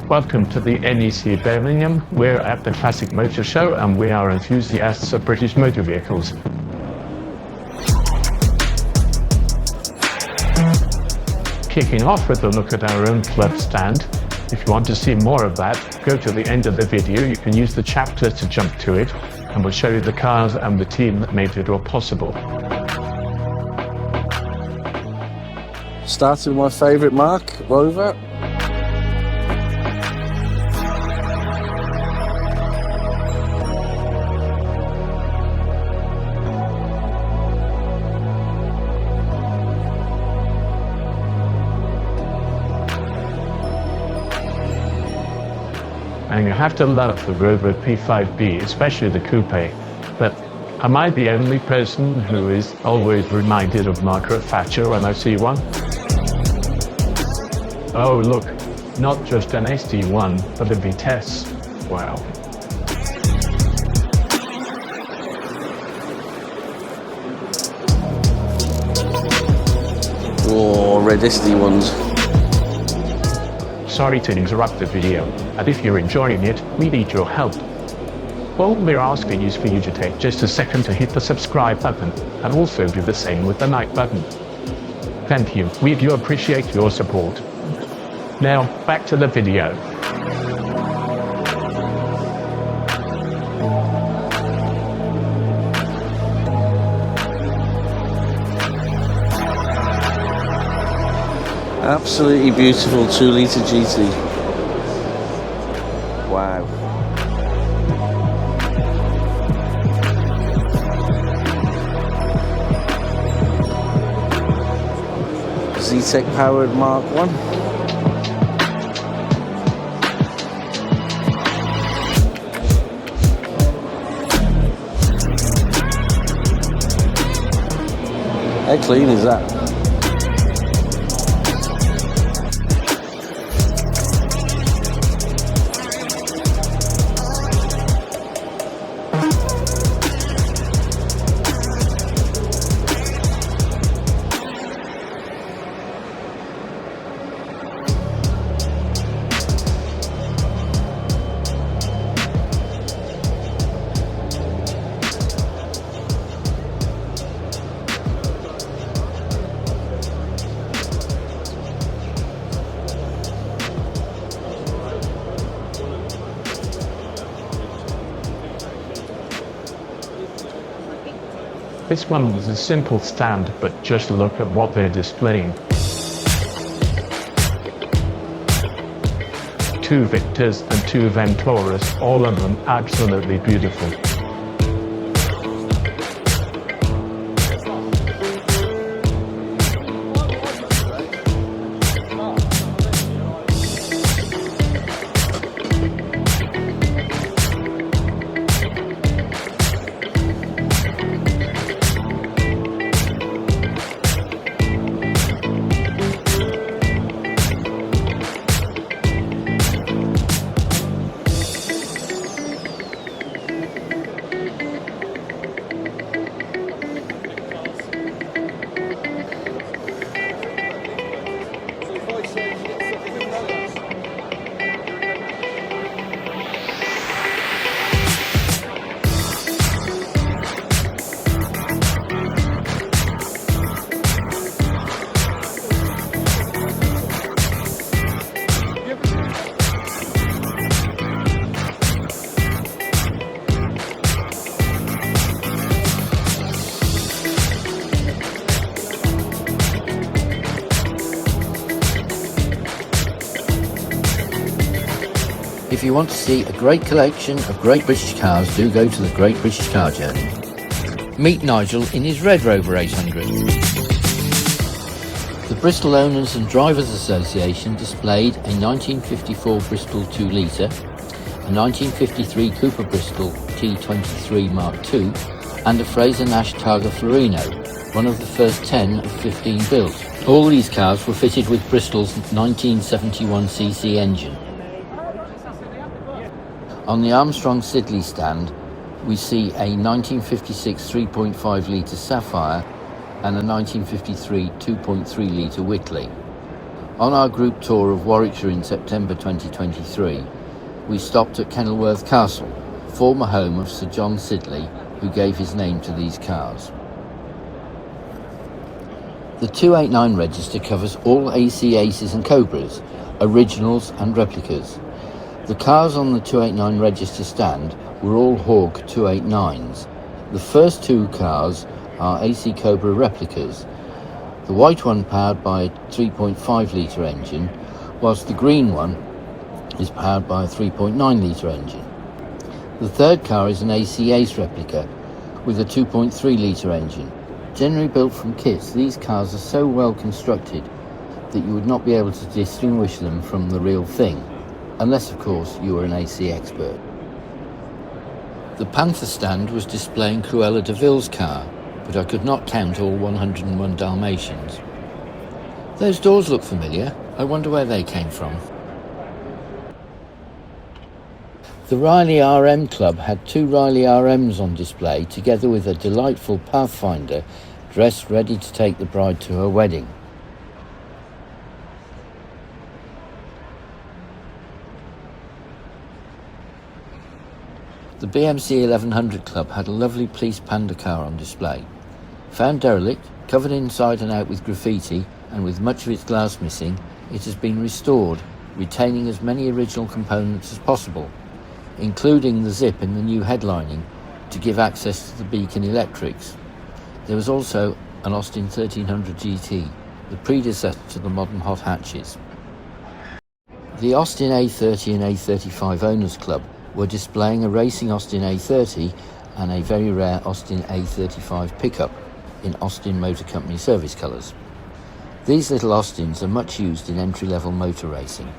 Welcome to the NEC Birmingham. We're at the Classic Motor Show and we are enthusiasts of British motor vehicles. Kicking off with a look at our own club stand. If you want to see more of that, go to the end of the video. You can use the chapter to jump to it and we'll show you the cars and the team that made it all possible. Starting with my favourite mark, Rover. And you have to love the Rover P5B, especially the Coupe. But am I the only person who is always reminded of Margaret Thatcher when I see one? Oh look, not just an SD1, but a Vitesse. Wow. Oh, red SD1s. Sorry to interrupt the video, and if you're enjoying it, we need your help. All we're asking is for you to take just a second to hit the subscribe button, and also do the same with the like button. Thank you, we do appreciate your support. Now, back to the video. Absolutely beautiful 2-litre GT. Wow. Z-Tech powered Mark 1. How clean is that? This one was a simple stand, but just look at what they're displaying. 2 Victors and 2 Ventoras, all of them absolutely beautiful. If you want to see a great collection of great British cars, do go to the Great British Car Journey. Meet Nigel in his red Rover 800. The Bristol Owners and Drivers Association displayed a 1954 Bristol 2-litre, a 1953 Coupe Bristol T23 Mark II, and a Frazer-Nash Targa Florino, one of the first 10 of 15 built. All these cars were fitted with Bristol's 1971cc engine. On the Armstrong-Siddeley stand, we see a 1956 3.5 litre Sapphire and a 1953 2.3 litre Whitley. On our group tour of Warwickshire in September 2023, we stopped at Kenilworth Castle, former home of Sir John Siddeley, who gave his name to these cars. The 289 register covers all AC Aces and Cobras, originals and replicas. The cars on the 289 register stand were all Hawk 289s. The first two cars are AC Cobra replicas, the white one powered by a 3.5 litre engine, whilst the green one is powered by a 3.9 litre engine. The third car is an AC Ace replica with a 2.3 litre engine. Generally built from kits, these cars are so well constructed that you would not be able to distinguish them from the real thing, unless of course you were an AC expert. The Panther stand was displaying Cruella De Ville's car, but I could not count all 101 Dalmatians. Those doors look familiar. I wonder where they came from. The Riley RM Club had two Riley RMs on display, together with a delightful Pathfinder dressed ready to take the bride to her wedding. The BMC 1100 Club had a lovely police Panda car on display. Found derelict, covered inside and out with graffiti, and with much of its glass missing, it has been restored, retaining as many original components as possible, including the zip in the new headlining to give access to the beacon electrics. There was also an Austin 1300 GT, the predecessor to the modern hot hatches. The Austin A30 and A35 Owners Club were displaying a racing Austin A30 and a very rare Austin A35 pickup in Austin Motor Company service colours. These little Austins are much used in entry-level motor racing.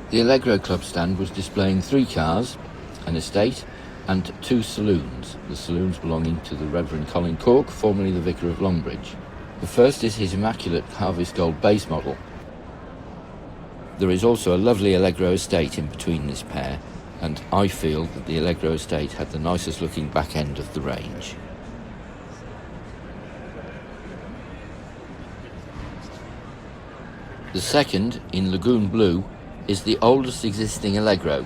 The Allegro Club stand was displaying three cars, an estate and two saloons, the saloons belonging to the Reverend Colin Cork, formerly the Vicar of Longbridge. The first is his immaculate Harvest Gold base model. There is also a lovely Allegro estate in between this pair, and I feel that the Allegro estate had the nicest looking back end of the range. The second, in Lagoon Blue, is the oldest existing Allegro,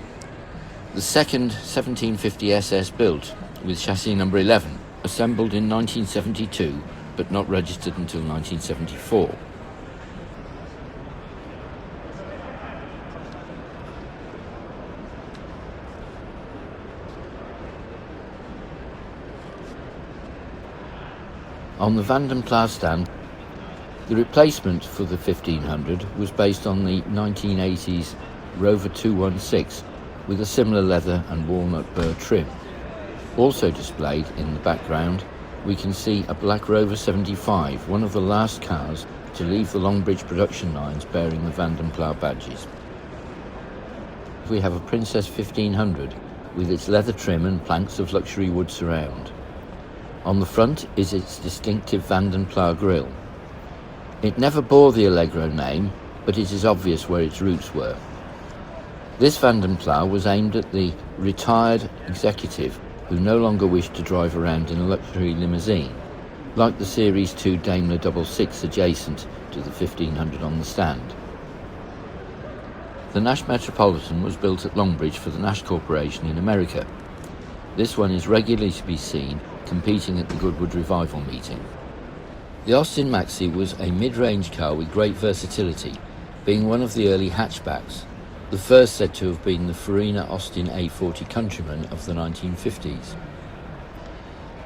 the second 1750 SS built, with chassis number 11, assembled in 1972 but not registered until 1974. On the Vanden Plas stand, the replacement for the 1500 was based on the 1980s Rover 216 with a similar leather and walnut burr trim. Also displayed in the background, we can see a black Rover 75, one of the last cars to leave the Longbridge production lines bearing the Vanden Plas badges. We have a Princess 1500 with its leather trim and planks of luxury wood surround. On the front is its distinctive Vanden Plas grille. It never bore the Allegro name, but it is obvious where its roots were. This Vanden Plas was aimed at the retired executive who no longer wished to drive around in a luxury limousine, like the Series 2 Daimler 66 adjacent to the 1500 on the stand. The Nash Metropolitan was built at Longbridge for the Nash Corporation in America. This one is regularly to be seen competing at the Goodwood Revival meeting. The Austin Maxi was a mid-range car with great versatility, being one of the early hatchbacks, the first said to have been the Farina Austin A40 Countryman of the 1950s.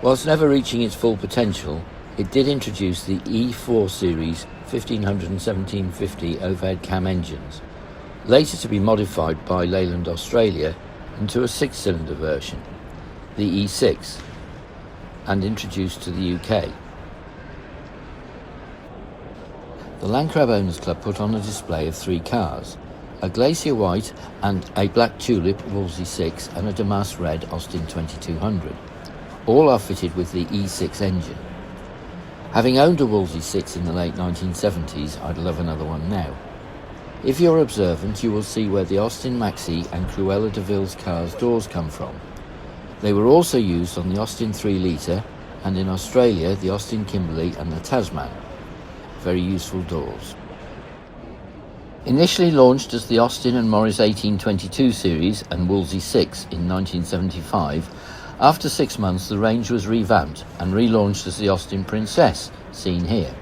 Whilst never reaching its full potential, it did introduce the E4 series 1500 and 1750 overhead cam engines, later to be modified by Leyland Australia into a six-cylinder version, the E6, and introduced to the UK. The Landcrab Owners Club put on a display of three cars, a Glacier White and a Black Tulip Wolseley 6 and a Damask Red Austin 2200. All are fitted with the E6 engine. Having owned a Wolseley 6 in the late 1970s, I'd love another one now. If you're observant, you will see where the Austin Maxi and Cruella De Ville's cars' doors come from. They were also used on the Austin 3 litre and in Australia the Austin Kimberley and the Tasman. Very useful doors. Initially launched as the Austin and Morris 1822 series and Wolseley 6 in 1975, after 6 months the range was revamped and relaunched as the Austin Princess, seen here.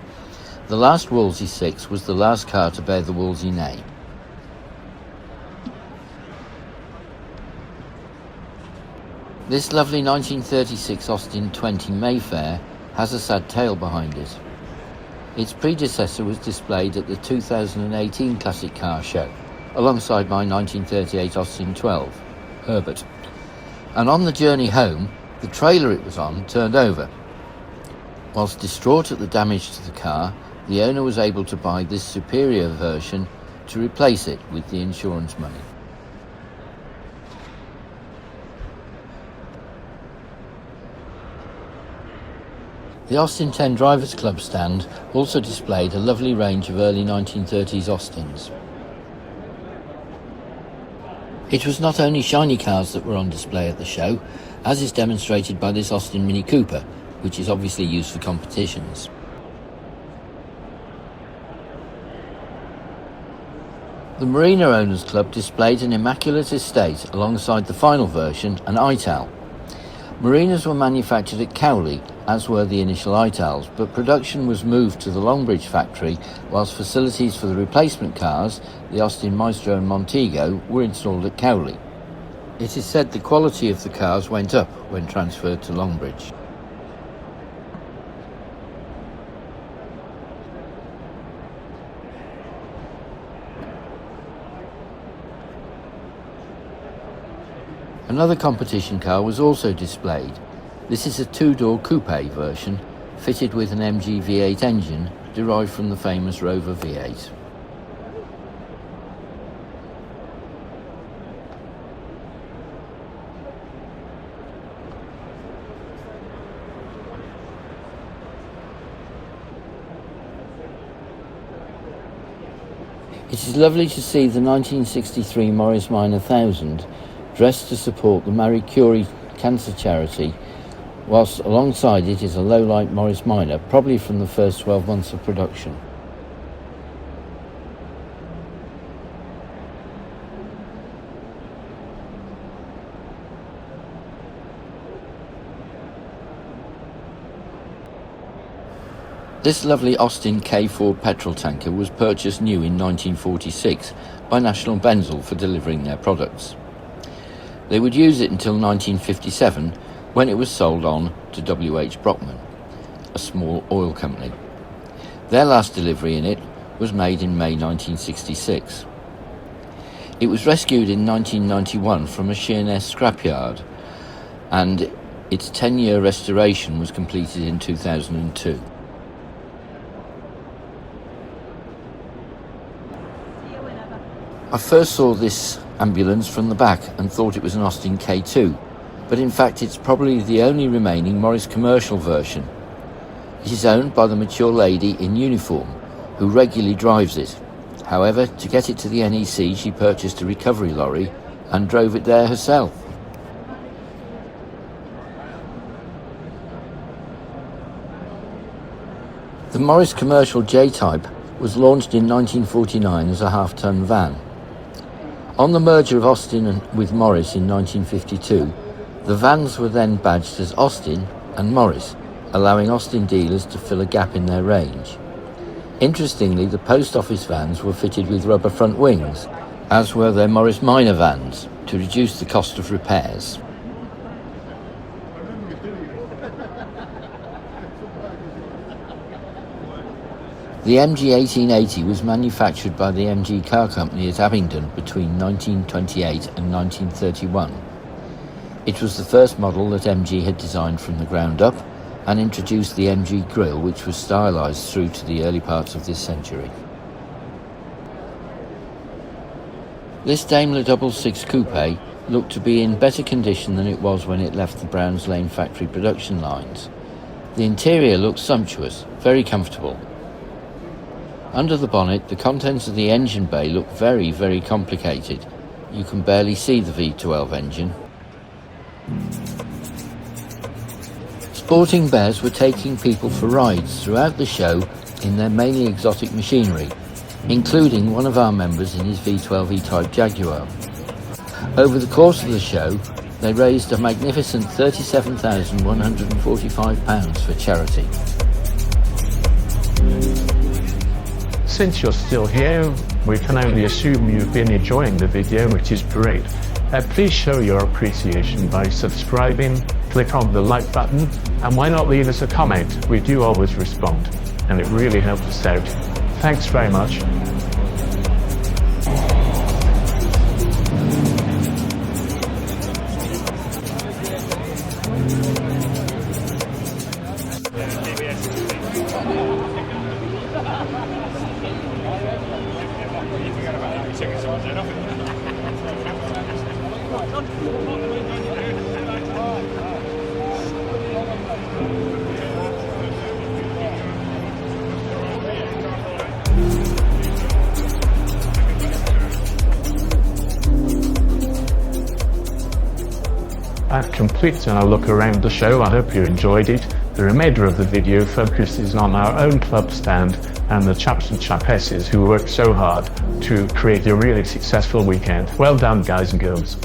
The last Wolseley 6 was the last car to bear the Wolseley name. This lovely 1936 Austin 20 Mayfair has a sad tale behind it. Its predecessor was displayed at the 2018 Classic Car Show, alongside my 1938 Austin 12, Herbert. And on the journey home, the trailer it was on turned over. Whilst distraught at the damage to the car, the owner was able to buy this superior version to replace it with the insurance money. The Austin 10 Drivers Club stand also displayed a lovely range of early 1930s Austins. It was not only shiny cars that were on display at the show, as is demonstrated by this Austin Mini Cooper, which is obviously used for competitions. The Marina Owners Club displayed an immaculate estate alongside the final version, an Ital. Marinas were manufactured at Cowley, as were the initial Itals, but production was moved to the Longbridge factory, whilst facilities for the replacement cars, the Austin Maestro and Montego, were installed at Cowley. It is said the quality of the cars went up when transferred to Longbridge. Another competition car was also displayed. This is a two-door coupe version, fitted with an MG V8 engine derived from the famous Rover V8. It is lovely to see the 1963 Morris Minor 1000 dressed to support the Marie Curie cancer charity, whilst alongside it is a low-light Morris Minor, probably from the first 12 months of production. This lovely Austin K4 petrol tanker was purchased new in 1946 by National Benzol for delivering their products. They would use it until 1957, when it was sold on to W.H. Brockman, a small oil company. Their last delivery in it was made in May 1966. It was rescued in 1991 from a Sheerness scrapyard, and its 10-year restoration was completed in 2002. I first saw this ambulance from the back and thought it was an Austin K2, but in fact it's probably the only remaining Morris commercial version. It is owned by the mature lady in uniform, who regularly drives it. However, to get it to the NEC she purchased a recovery lorry and drove it there herself. The Morris Commercial J-Type was launched in 1949 as a half-ton van. On the merger of Austin with Morris in 1952, the vans were then badged as Austin and Morris, allowing Austin dealers to fill a gap in their range. Interestingly, the post office vans were fitted with rubber front wings, as were their Morris Minor vans, to reduce the cost of repairs. The MG 1880 was manufactured by the MG Car Company at Abingdon between 1928 and 1931. It was the first model that MG had designed from the ground up and introduced the MG grille, which was stylised through to the early parts of this century. This Daimler 66 Coupe looked to be in better condition than it was when it left the Browns Lane factory production lines. The interior looks sumptuous, very comfortable. Under the bonnet, the contents of the engine bay look very, very complicated. You can barely see the V12 engine. sporting bears were taking people for rides throughout the show in their mainly exotic machinery, including one of our members in his V12 E-Type Jaguar. Over the course of the show, they raised a magnificent £37,145 for charity. Since you're still here, we can only assume you've been enjoying the video, which is great. Please show your appreciation by subscribing, click on the like button, and why not leave us a comment? We do always respond, and it really helps us out. Thanks very much. I've completed a look around the show. I hope you enjoyed it. The remainder of the video focuses on our own club stand and the chaps and chapesses who worked so hard to create a really successful weekend. Well done, guys and girls.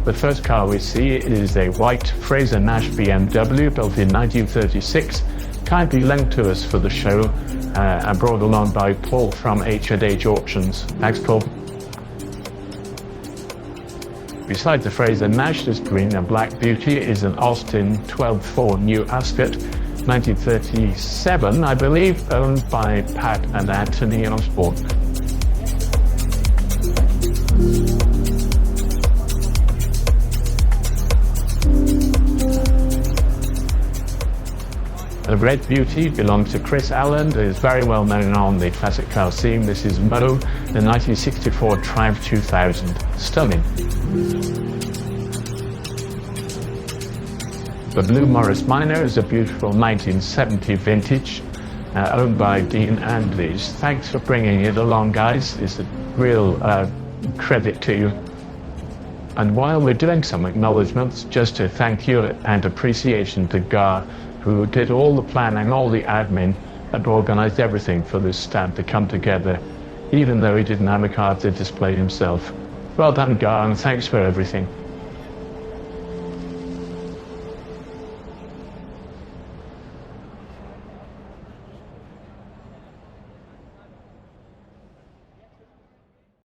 The first car we see is a white Frazer-Nash BMW built in 1936, kindly lent to us for the show and brought along by Paul from H&H Auctions. Thanks, Paul. Beside the Frazer-Nash, this green and black beauty is an Austin 12.4 new Ascot, 1937, I believe, owned by Pat and Anthony Osborne. The red beauty belongs to Chris Allen, who is very well known on the classic car scene. This is Mo, the 1964 Triumph 2000. Stunning. The Blue Morris Minor is a beautiful 1970 vintage, owned by Dean Andrews. Thanks for bringing it along, guys. It's a real credit to you. And while we're doing some acknowledgements, just to thank you and appreciation to Gar, who did all the planning, all the admin, and organised everything for this stand to come together, even though he didn't have a car to display himself. Well done, Gar, and thanks for everything.